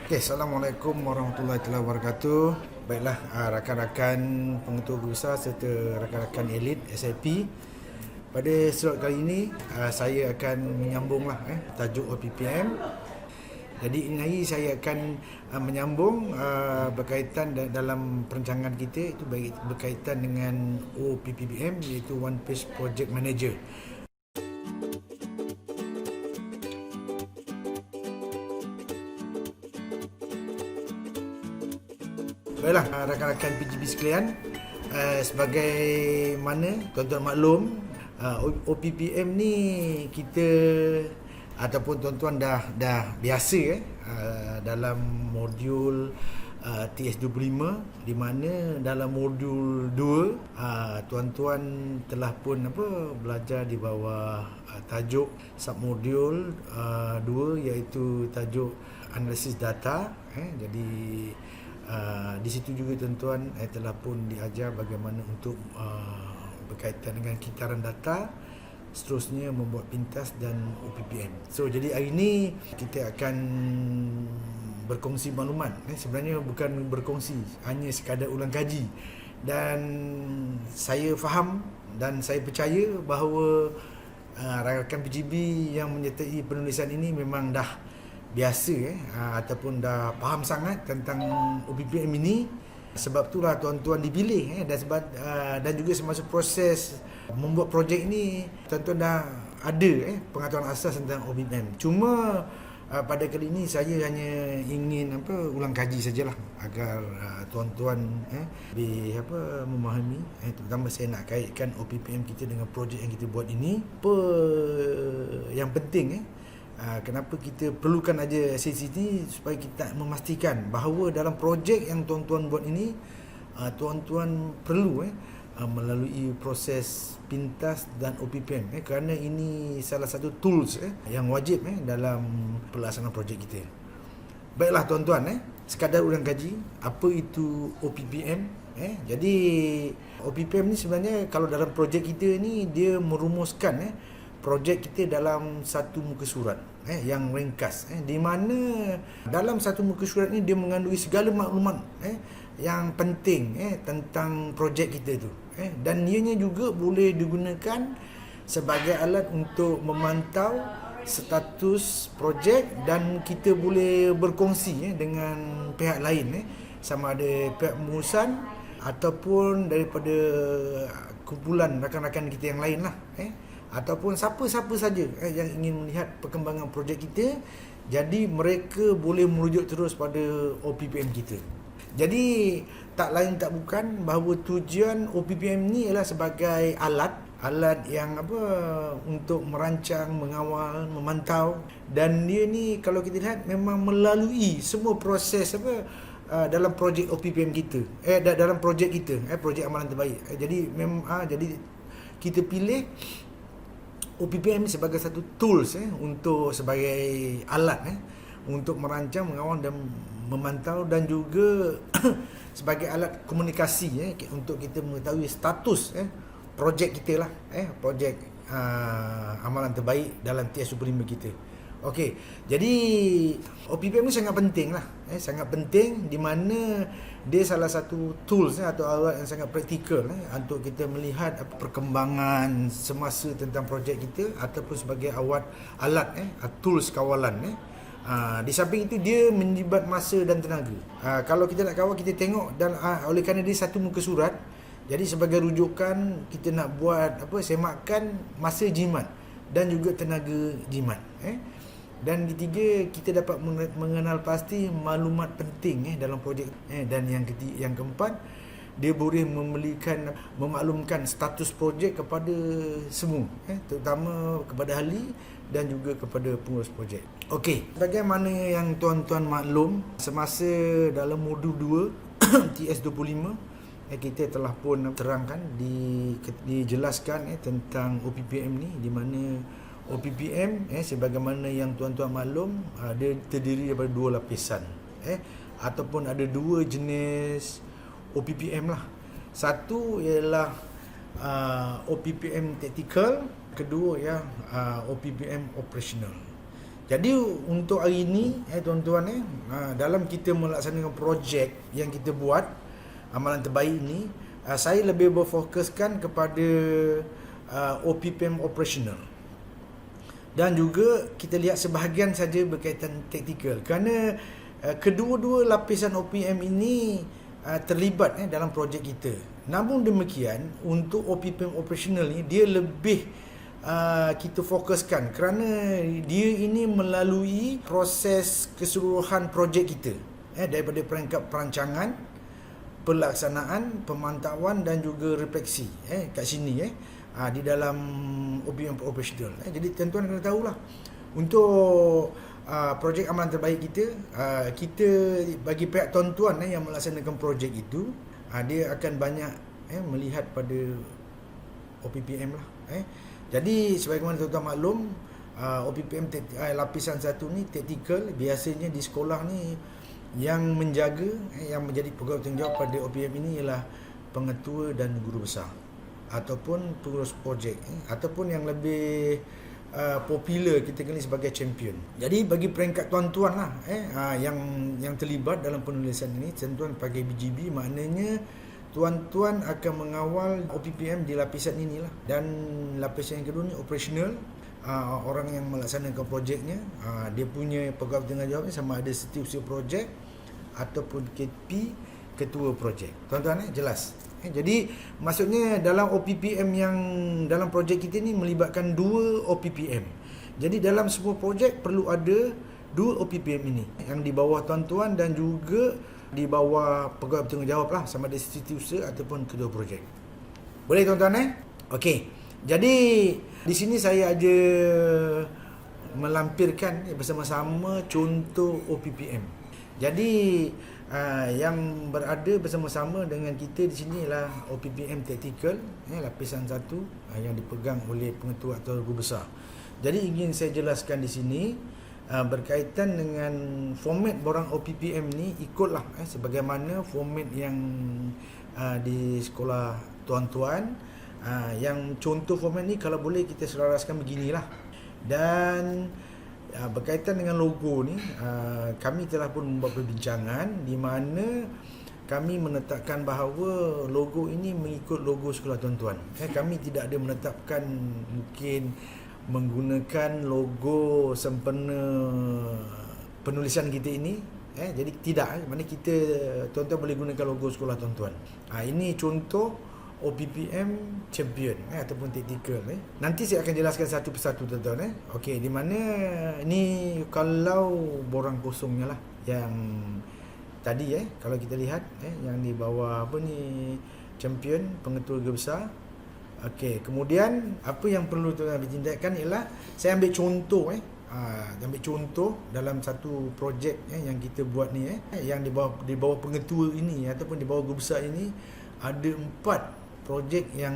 Okay, Assalamualaikum warahmatullahi wabarakatuh. Baiklah, rakan-rakan pengetua besar serta rakan-rakan elit SIP. Pada slot kali ini, saya akan menyambunglah tajuk OPPM. Jadi ini hari saya akan menyambung berkaitan dalam perancangan kita itu berkaitan dengan OPPM, iaitu One Page Project Manager. Baiklah, rakan-rakan PGB sekalian, sebagai mana tuan-tuan maklum, OPPM ni kita ataupun tuan-tuan dah biasa dalam modul TS25, di mana dalam modul 2 tuan-tuan telah pun belajar di bawah tajuk submodul 2, iaitu tajuk analisis data. Jadi di situ juga tuan-tuan telah pun diajar bagaimana untuk berkaitan dengan kitaran data, seterusnya membuat pintas dan OPPM. So jadi hari ini kita akan berkongsi maklumat. Sebenarnya bukan berkongsi, hanya sekadar ulang kaji. Dan saya faham dan saya percaya bahawa rakan PGB yang menyertai penulisan ini memang dah biasa ataupun dah faham sangat tentang OPPM ini. Sebab itulah tuan-tuan dipilih dan juga semasa proses membuat projek ini tuan-tuan dah ada pengetahuan asas tentang OPPM. Cuma pada kali ini saya hanya ingin ulang kaji sajalah agar tuan-tuan lebih memahami, terutama saya nak kaitkan OPPM kita dengan projek yang kita buat ini. Apa yang penting kenapa kita perlukan aja sesi ini, supaya kita memastikan bahawa dalam projek yang tuan-tuan buat ini, tuan-tuan perlu melalui proses pintas dan OPPM, kerana ini salah satu tools yang wajib dalam pelaksanaan projek kita. Baiklah tuan-tuan, sekadar ulang kaji apa itu OPPM. Jadi OPPM ni sebenarnya kalau dalam projek kita ni, dia merumuskan projek kita dalam satu muka surat yang ringkas, di mana dalam satu muka surat ni dia mengandungi segala maklumat yang penting tentang projek kita tu, dan ianya juga boleh digunakan sebagai alat untuk memantau status projek, dan kita boleh berkongsi dengan pihak lain, sama ada pihak pengurusan ataupun daripada kumpulan rakan-rakan kita yang lain lah, ataupun siapa-siapa saja yang ingin melihat perkembangan projek kita. Jadi mereka boleh merujuk terus pada OPPM kita. Jadi tak lain tak bukan bahawa tujuan OPPM ni ialah sebagai alat yang untuk merancang, mengawal, memantau, dan dia ni kalau kita lihat memang melalui semua proses dalam projek OPPM kita, dalam projek kita, projek amalan terbaik. Jadi jadi kita pilih OPPM sebagai satu tools untuk sebagai alat untuk merancang, mengawal dan memantau, dan juga sebagai alat komunikasi untuk kita mengetahui status projek kita lah, projek amalan terbaik dalam TS25 kita. Okey, jadi OPPM ni sangat penting lah, sangat penting, di mana dia salah satu tools atau alat yang sangat praktikal untuk kita melihat perkembangan semasa tentang projek kita, ataupun sebagai alat tools kawalan. Di samping itu dia menjibat masa dan tenaga. Kalau kita nak kawal, kita tengok, dan oleh kerana dia satu muka surat, jadi sebagai rujukan kita nak buat semakan masa jimat dan juga tenaga jimat. Dan ketiga, kita dapat mengenal pasti maklumat penting dalam projek. Dan yang keempat, dia boleh memaklumkan status projek kepada semua, terutama kepada ahli dan juga kepada pengurus projek. Okey, bagaimana yang tuan-tuan maklum, semasa dalam modul 2 TS25 kita telah pun terangkan, dijelaskan tentang OPPM ni, di mana OPPM sebagaimana yang tuan-tuan maklum, dia terdiri daripada dua lapisan, ataupun ada dua jenis OPPM lah. Satu ialah OPPM tactical, kedua OPPM operational. Jadi untuk hari ini tuan-tuan dalam kita melaksanakan projek yang kita buat amalan terbaik ini, saya lebih berfokuskan kepada OPPM operational. Dan juga kita lihat sebahagian saja berkaitan taktikal, kerana kedua-dua lapisan OPM ini terlibat dalam projek kita. Namun demikian, untuk OPPM operational ni dia lebih kita fokuskan kerana dia ini melalui proses keseluruhan projek kita, daripada peringkat perancangan, pelaksanaan, pemantauan dan juga refleksi kat sini di dalam OPM operational. Jadi tuan-tuan kena tahulah, untuk projek amalan terbaik kita, kita bagi pihak tuan-tuan yang melaksanakan projek itu, dia akan banyak melihat pada OPPM lah. Jadi sebagaimana tuan-tuan maklum, OPPM lapisan 1 ni taktikal. Biasanya di sekolah ni yang menjaga, yang menjadi pegawai tanggungjawab pada OPPM ini ialah pengetua dan guru besar ataupun pengurus projek, ataupun yang lebih popular kita kenali sebagai champion. Jadi bagi peringkat tuan-tuan lah yang terlibat dalam penulisan ini, tuan-tuan pakai BGB, maknanya tuan-tuan akan mengawal OPPM di lapisan inilah. Dan lapisan yang kedua ni operational, orang yang melaksanakan projeknya, dia punya pegawai tanggungjawabnya sama ada setiausaha projek ataupun KP, ketua projek. Tuan-tuan jelas. Jadi maksudnya dalam OPPM yang dalam projek kita ni melibatkan 2 OPPM. Jadi dalam semua projek perlu ada 2 OPPM ini yang di bawah tuan-tuan dan juga di bawah pegawai bertanggungjawab lah, sama ada setiausaha ataupun kedua projek. Boleh tuan-tuan Okey. Jadi di sini saya ada melampirkan bersama-sama contoh OPPM. Jadi yang berada bersama-sama dengan kita di sini ialah OPPM Tactical, lapisan 1 yang dipegang oleh pengetua atau guru besar. Jadi ingin saya jelaskan di sini berkaitan dengan format borang OPPM ni, ikutlah sebagaimana format yang di sekolah tuan-tuan. Yang contoh format ni kalau boleh kita selaraskan beginilah. Dan berkaitan dengan logo ni, kami telah pun membuat perbincangan di mana kami menetapkan bahawa logo ini mengikut logo sekolah tuan-tuan. Kami tidak ada menetapkan mungkin menggunakan logo sempena penulisan kita ini. Jadi tidak, mana kita tuan-tuan boleh gunakan logo sekolah tuan-tuan. Ini contoh OPPM champion ataupun tactical. Nanti saya akan jelaskan satu persatu tuan-tuan. Okey, di mana ni kalau borang kosongnya lah yang tadi kalau kita lihat yang di bawah apa ni, champion, pengetua guru besar. Okey, kemudian apa yang perlu tuan-tuan bertindakkan ialah saya ambil contoh ambil contoh dalam satu projek yang kita buat ni yang di bawah pengetua ini ataupun di bawah guru besar ini ada 4 projek yang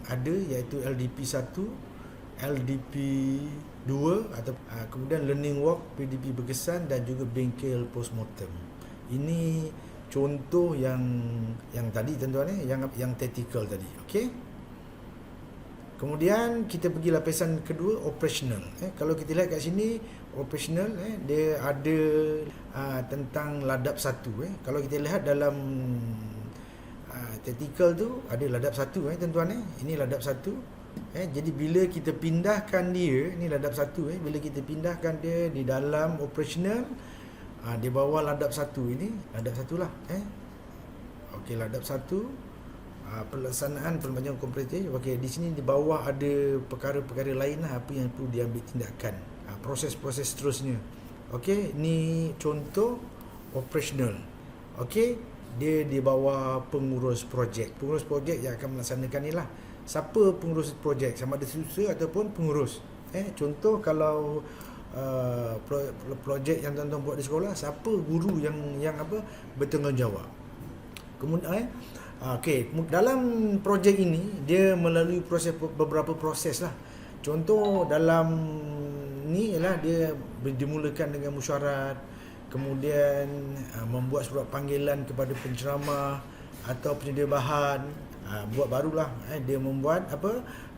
ada, iaitu LDP 1, LDP 2 atau kemudian learning walk, PDP berkesan dan juga bengkel postmortem. Ini contoh yang tadi tuan-tuan yang tactical tadi. Okey. Kemudian kita pergi lapisan kedua, operational. Kalau kita lihat kat sini operational, dia ada tentang ladap 1. Kalau kita lihat dalam tactical tu ada ladap 1 tuan-tuan. Ini ladap 1. Jadi bila kita pindahkan dia, ni ladap 1 bila kita pindahkan dia di dalam operational, di bawah ladap 1 ini, ladap 1 lah. Okey, ladap 1 pelaksanaan perlembagaan kompetitif. Okey, di sini di bawah ada perkara-perkara lain lah, apa yang perlu diambil tindakan, proses-proses seterusnya. Okey, ni contoh operational. Okey, dia di bawah pengurus projek. Pengurus projek yang akan melaksanakan ni lah. Siapa pengurus projek? Sama ada setiausaha ataupun pengurus. Contoh kalau projek yang tuan-tuan buat di sekolah, siapa guru yang bertanggungjawab. Kemudian dalam projek ini dia melalui beberapa proses lah. Contoh dalam ni ialah dia dimulakan dengan mesyuarat, kemudian membuat surat panggilan kepada penceramah atau penyedia bahan. Buat barulah dia membuat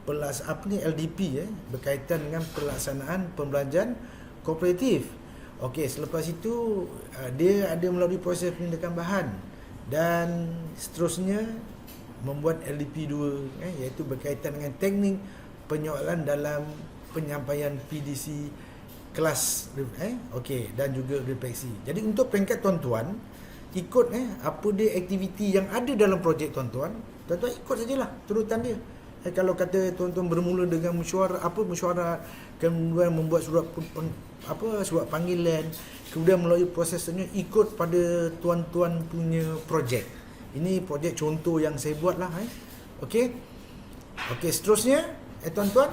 LDP berkaitan dengan pelaksanaan pembelajaran kooperatif. Okey, selepas itu dia ada melalui proses penindakan bahan dan seterusnya membuat LDP2 iaitu berkaitan dengan teknik penyoalan dalam penyampaian PDC kelas okey, dan juga refleksi. Jadi untuk peringkat tuan-tuan ikut apa dia aktiviti yang ada dalam projek tuan-tuan ikut sajalah turutan dia. Kalau kata tuan-tuan bermula dengan mesyuarat, kemudian membuat surat panggilan, kemudian melalui prosesnya ikut pada tuan-tuan punya projek. Ini projek contoh yang saya buat lah. Okey, seterusnya tuan-tuan,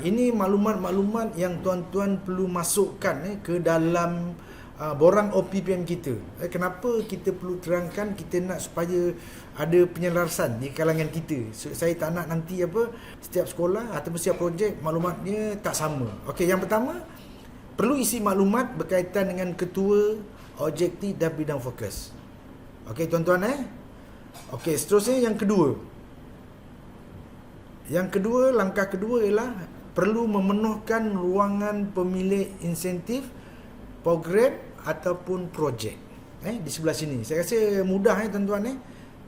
ini maklumat-maklumat yang tuan-tuan perlu masukkan ke dalam borang OPPM kita. Kenapa kita perlu terangkan, kita nak supaya ada penyelarasan di kalangan kita. Saya tak nak nanti setiap sekolah ataupun setiap projek maklumatnya tak sama. Okey, yang pertama perlu isi maklumat berkaitan dengan ketua, objektif dan bidang fokus. Okey tuan-tuan Okey, seterusnya yang kedua. Langkah kedua ialah perlu memenuhkan ruangan pemilik insentif, program ataupun projek. Di sebelah sini. Saya rasa mudah tuan-tuan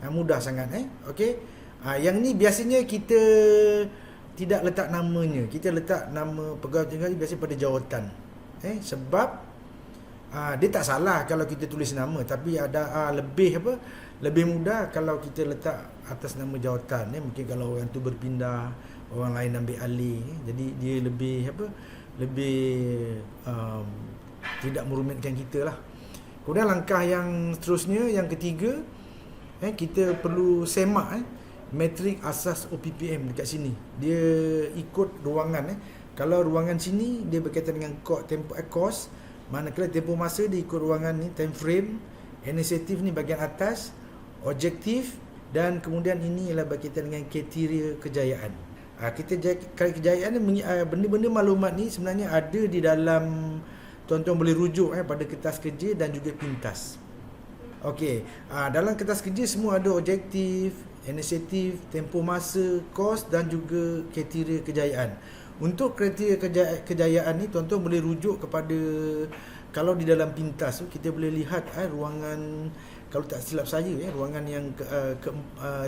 mudah sangat Okey. Yang ni biasanya kita tidak letak namanya. Kita letak nama pegawai tinggi biasa pada jawatan. Sebab dia tak salah kalau kita tulis nama, tapi ada lebih mudah kalau kita letak atas nama jawatan. Mungkin kalau orang tu berpindah, orang lain ambil alih, jadi dia lebih tidak merumitkan kita lah. Kemudian langkah yang seterusnya, yang ketiga, kita perlu semak metrik asas OPPM dekat sini. Dia ikut ruangan. Kalau ruangan sini dia berkaitan dengan cost, manakala tempoh masa dia ikut ruangan ni, time frame, inisiatif ni bahagian atas, objektif, dan kemudian ini ialah berkaitan dengan kriteria kejayaan. Kejayaan ni, benda-benda maklumat ni sebenarnya ada di dalam, tuan-tuan boleh rujuk pada kertas kerja dan juga pintas. Okey, dalam kertas kerja semua ada objektif, inisiatif, tempoh masa, kos dan juga kriteria kejayaan. Untuk kriteria kejayaan ni tuan-tuan boleh rujuk kepada, kalau di dalam pintas tu kita boleh lihat ruangan, kalau tak silap saya ruangan yang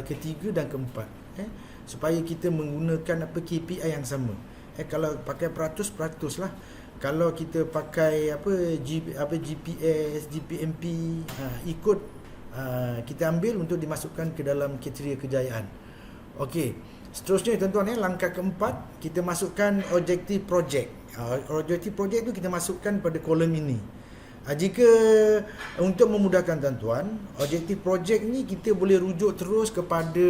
ketiga dan keempat, supaya kita menggunakan KPI yang sama. Kalau pakai peratus lah. Kalau kita pakai GPS, GPMP, ikut kita ambil untuk dimasukkan ke dalam kriteria kejayaan. Okey, seterusnya tuan-tuan langkah keempat, kita masukkan objektif projek. Objektif projek tu kita masukkan pada kolom ini. Jika untuk memudahkan tuan-tuan, objektif projek ni kita boleh rujuk terus kepada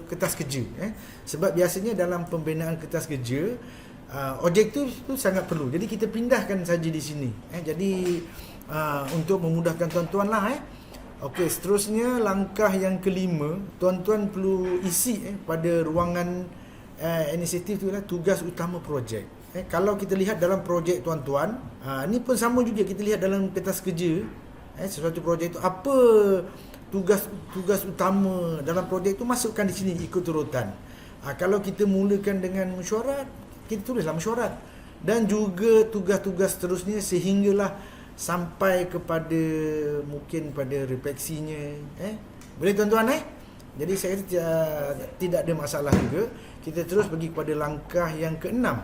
kertas kerja. Sebab biasanya dalam pembinaan kertas kerja, objektif tu sangat perlu. Jadi kita pindahkan saja di sini. Jadi untuk memudahkan tuan-tuan lah. Okey, seterusnya langkah yang kelima, tuan-tuan perlu isi pada ruangan inisiatif tu lah tugas utama projek. Kalau kita lihat dalam projek tuan-tuan, ni pun sama juga, kita lihat dalam kertas kerja, sesuatu projek tu apa tugas utama dalam projek tu, masukkan di sini ikut turutan. Kalau kita mulakan dengan mesyuarat, kita tulislah mesyuarat, dan juga tugas-tugas seterusnya sehinggalah sampai kepada mungkin pada refleksinya. Boleh tuan-tuan Jadi saya rasa tidak ada masalah juga. Kita terus pergi kepada langkah yang keenam.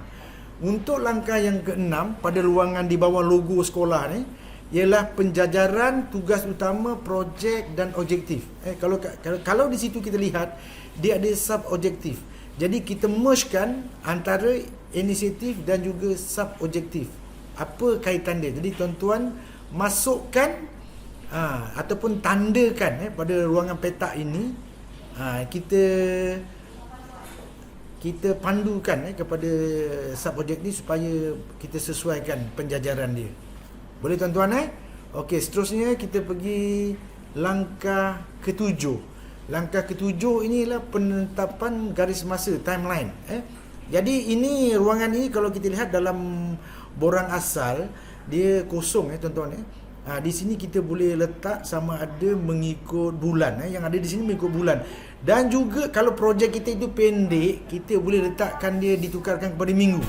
Untuk langkah yang keenam pada ruangan di bawah logo sekolah ni ialah penjajaran tugas utama, projek dan objektif. Kalau di situ kita lihat dia ada sub objektif. Jadi kita mergekan antara inisiatif dan juga sub objektif. Apa kaitan dia? Jadi tuan-tuan masukkan ataupun tandakan pada ruangan petak ini, kita pandukan kepada sub objektif supaya kita sesuaikan penjajaran dia. Boleh tuan-tuan Okey, seterusnya kita pergi langkah ketujuh. Langkah ketujuh inilah penetapan garis masa, timeline. Jadi ini ruangan ini kalau kita lihat dalam borang asal dia kosong tuan-tuan. Di sini kita boleh letak sama ada mengikut bulan. Yang ada di sini mengikut bulan. Dan juga kalau projek kita itu pendek, kita boleh letakkan dia ditukarkan kepada minggu.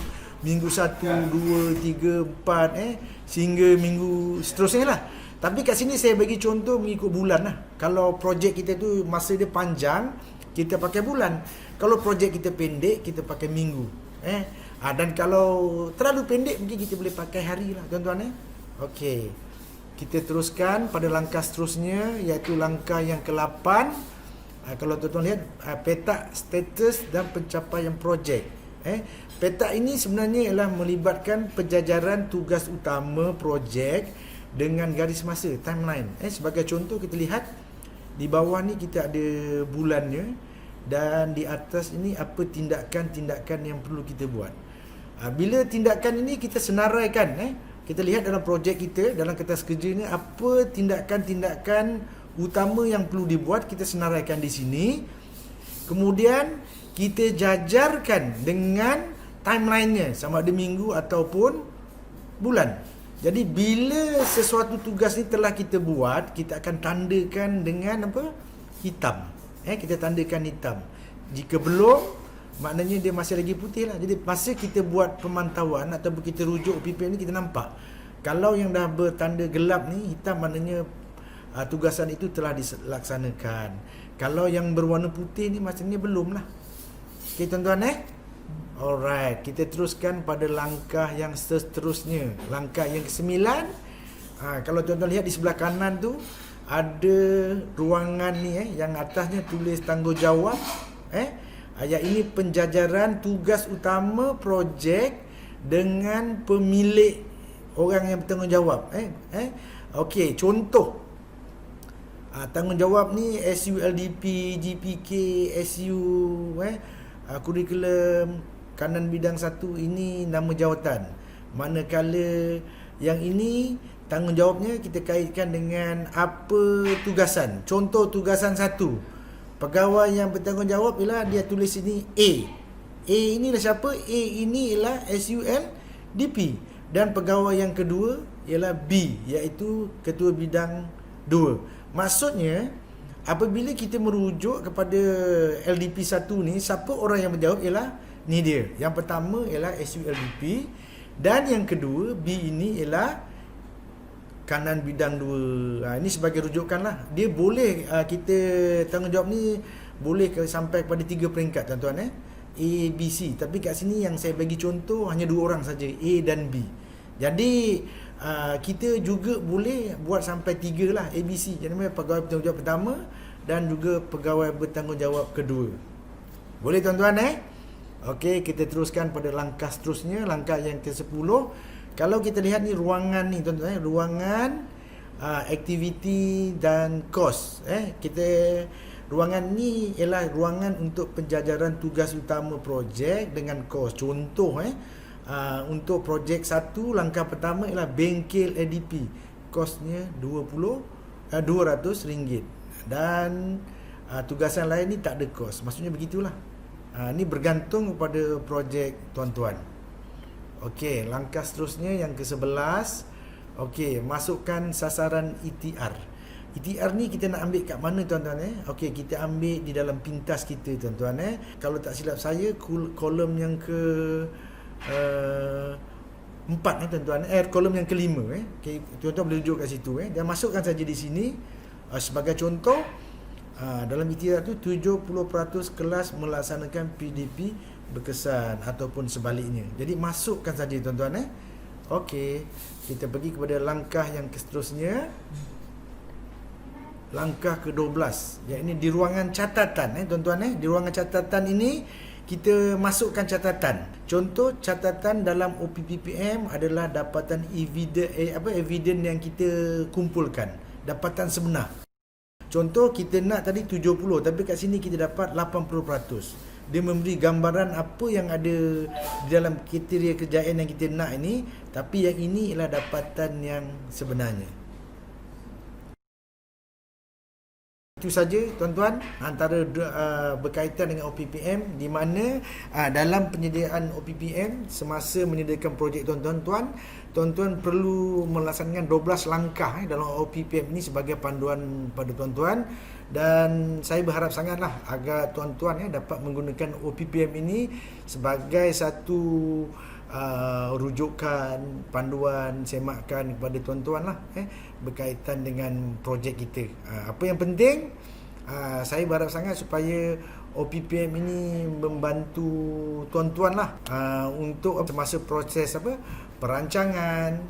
minggu 1, 2, 3, 4 sehingga minggu seterusnya lah. Tapi kat sini saya bagi contoh mengikut bulan lah. Kalau projek kita tu masa dia panjang, kita pakai bulan. Kalau projek kita pendek, kita pakai minggu. Dan kalau terlalu pendek, mungkin kita boleh pakai hari lah tuan-tuan. Okey. Kita teruskan pada langkah seterusnya, iaitu langkah yang ke-8. Kalau tuan-tuan lihat, petak status dan pencapaian projek. Petak ini sebenarnya ialah melibatkan penjajaran tugas utama projek dengan garis masa, timeline. Sebagai contoh, kita lihat di bawah ni kita ada bulannya, dan di atas ini apa tindakan-tindakan yang perlu kita buat. Bila tindakan ini kita senaraikan, kita lihat dalam projek kita, dalam kertas kerja ni, apa tindakan-tindakan utama yang perlu dibuat, kita senaraikan di sini. Kemudian kita jajarkan dengan timeline-nya, sama ada minggu ataupun bulan. Jadi bila sesuatu tugas ni telah kita buat, kita akan tandakan dengan apa? Hitam. Kita tandakan hitam. Jika belum, maknanya dia masih lagi putih lah. Jadi masa kita buat pemantauan ataupun kita rujuk OPPM ni, kita nampak. Kalau yang dah bertanda gelap ni, hitam, maknanya tugasan itu telah dilaksanakan. Kalau yang berwarna putih ni, maksudnya belum lah. Okay tuan-tuan Alright, kita teruskan pada langkah yang seterusnya. Langkah yang ke-9. Kalau tuan-tuan lihat di sebelah kanan tu, ada ruangan ni yang atasnya tulis tanggungjawab. Ayat ini penjajaran tugas utama projek dengan pemilik, orang yang bertanggungjawab. Okey, contoh. Tanggungjawab ni SULDP, GPK, SU, kurikulum kanan bidang 1, ini nama jawatan. Manakala yang ini tanggungjawabnya kita kaitkan dengan apa tugasan. Contoh tugasan 1, pegawai yang bertanggungjawab ialah dia tulis sini A. A inilah siapa? A ini ialah SULDP. Dan pegawai yang kedua ialah B, iaitu ketua bidang 2. Maksudnya, apabila kita merujuk kepada LDP 1 ni, siapa orang yang menjawab ialah ni dia. Yang pertama ialah SULDP, dan yang kedua B ini ialah kanan bidang 2. Ini sebagai rujukan lah. Dia boleh kita tanggungjawab ni boleh sampai kepada 3 peringkat tuan-tuan A, B, C. Tapi kat sini yang saya bagi contoh hanya 2 orang saja, A dan B. Jadi kita juga boleh buat sampai 3 lah, A, B, C. Jadi pegawai bertanggungjawab pertama dan juga pegawai bertanggungjawab kedua. Boleh tuan-tuan Okey, kita teruskan pada langkah seterusnya, langkah yang ke-10. Kalau kita lihat ni ruangan ni tuan-tuan, ruangan aktiviti dan kos. Ruangan ni ialah ruangan untuk penjajaran tugas utama projek dengan kos. Contoh untuk projek 1, langkah pertama ialah bengkel ADP. Kosnya RM200. Dan tugasan lain ni tak ada kos. Maksudnya begitulah. Ini bergantung kepada projek tuan-tuan. Okey, langkah seterusnya yang ke-11. Okey, masukkan sasaran ETR. ETR ni kita nak ambil kat mana tuan-tuan Okey, kita ambil di dalam pintas kita tuan-tuan Kalau tak silap saya, kolom yang ke 4 tuan-tuan kolom yang ke-5 okay, tuan-tuan boleh rujuk kat situ dan masukkan saja di sini sebagai contoh. Dalam ETR tu 70% kelas melaksanakan PDP berkesan ataupun sebaliknya. Jadi masukkan saja tuan-tuan Okey, kita pergi kepada langkah yang seterusnya. Langkah ke-12, iaitu di ruangan catatan tuan-tuan Di ruangan catatan ini kita masukkan catatan. Contoh catatan dalam OPPM adalah dapatan evidence yang kita kumpulkan, dapatan sebenar. Contoh kita nak tadi 70, tapi kat sini kita dapat 80%. Dia memberi gambaran apa yang ada di dalam kriteria kejayaan yang kita nak ini, tapi yang ini ialah dapatan yang sebenarnya. Itu saja tuan-tuan antara berkaitan dengan OPPM, di mana dalam penyediaan OPPM semasa menyediakan projek tuan-tuan perlu melaksanakan 12 langkah dalam OPPM ini sebagai panduan pada tuan-tuan. Dan saya berharap sangatlah agar tuan-tuan dapat menggunakan OPPM ini sebagai satu rujukan, panduan, semakan kepada tuan-tuan lah berkaitan dengan projek kita. Apa yang penting, saya berharap sangat supaya OPPM ini membantu tuan-tuan lah untuk semasa proses perancangan,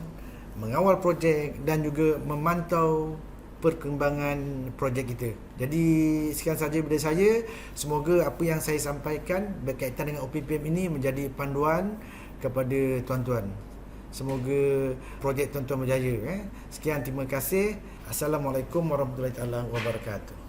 mengawal projek dan juga memantau perkembangan projek kita. Jadi sekian saja daripada saya. Semoga apa yang saya sampaikan berkaitan dengan OPPM ini menjadi panduan kepada tuan-tuan. Semoga projek tuan-tuan berjaya. Sekian, terima kasih. Assalamualaikum warahmatullahi wabarakatuh.